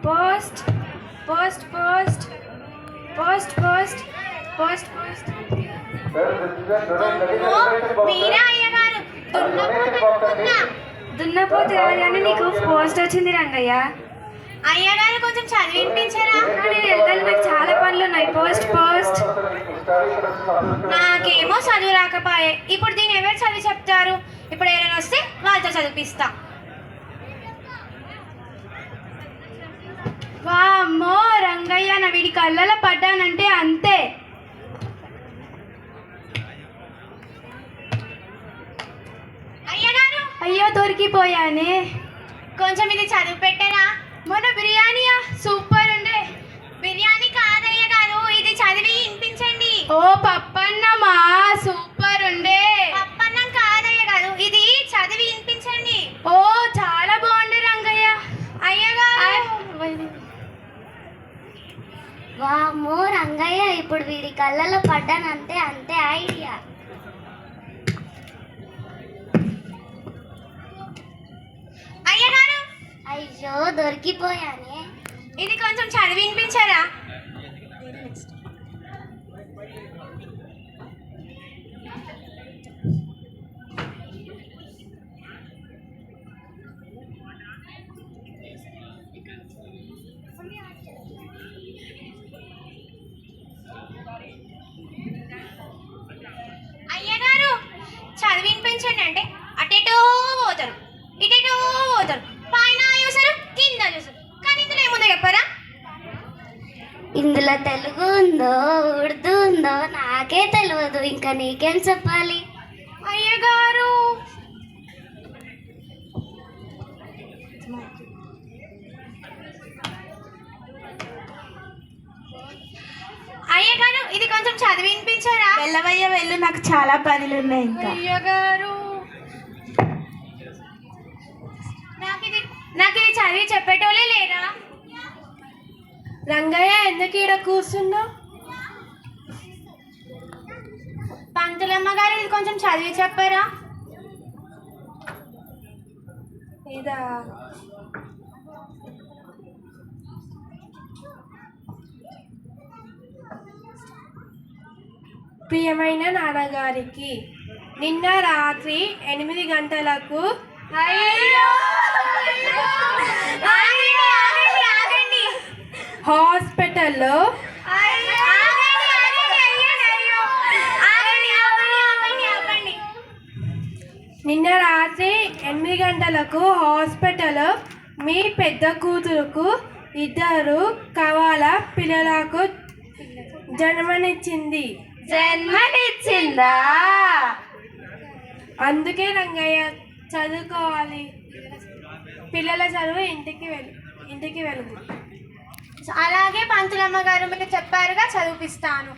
Post post post post post post post. మీరా అయ్యగారు దున్నపోతే కానీ నీకు పోస్ట్ వచ్చింది రంగయ్య. అయ్యగారు కొంచెం చదివించారా? నేను వెళ్ళాలి, నాకు చాలా పనులు ఉన్నాయి. Post post. నాకేమో చదువు రాకపోయే. ఇప్పుడు దీన్ని ఎవరు చదివి చెప్తారు? ఇప్పుడు ఏదైనా వస్తే వాళ్ళతో చదివిస్తా. వామ్మో రంగయ్య, నా వీడి కళ్ళలో పడ్డానంటే అంతే. అయ్యగారు అయ్యో దొరికిపోయానే. కొంచెం ఇది చదివి పెట్టరా? మొన్న బిర్యానీయా సూపర్ ఉండే. బిర్యానీ కాదయ్య గారు, ఇది చదివి వినిపించండి. ఓ పప్పన్నమా సూపర్ ఉండే. పప్పన్నం కాదయ్య గారు, ఇది చదివి వినిపించండి. ఓ చాలా బాగుండే రంగయ్య. అయ్యగారు వామ్మో రంగయ్య, ఇప్పుడు వీడి కళ్ళలో పడ్డానంటే అంతే ఐడియా. అయ్యగారు అయ్యో దొరికిపోయానే. ఇది కొంచెం చదివి వినిపించరా? అయ్యగారు చదివి వినిపించండి అంటే అటెటో పోతారు, ఇటెటో పోతారు, పైన చూసారు కింద చూసారు, కానీ ఇందులో ఏముందో చెప్పరా? ఇందులో తెలుగు ఉందో ఉర్దూ ఉందో నాకే తెలియదు, ఇంకా నీకేం చెప్పాలి? అయ్యగారు అయ్యగారు ఇది కొంచెం చదివి వినిపించారా? వెళ్ళవయ్య వెళ్ళు, నాకు చాలా పనులు ఉన్నాయి ఇంకా. అయ్యగారు నాకు ఇది చదివి చెప్పేటోళ్ళే లేరా? రంగయ్య ఎందుకు ఈడ కూర్చున్నావు? పంతులమ్మ గారు ఇది కొంచెం చదివి చెప్పారా? ఇదా ప్రియమైన నాన్నగారికి నిన్న రాత్రి 8 గంటలకు హాస్పిటల్లో నిన్న రాత్రి 8 గంటలకు హాస్పిటల్లో మీ పెద్ద కూతురుకు 2 కవాల పిల్లలకు జన్మనిచ్చిందా? అందుకే రంగయ్య చదువుకోవాలి. పిల్లల చదువు ఇంటికి వెలుగు. అలాగే పంతులమ్మ గారు మీరు చెప్పారుగా, చదివిపిస్తాను.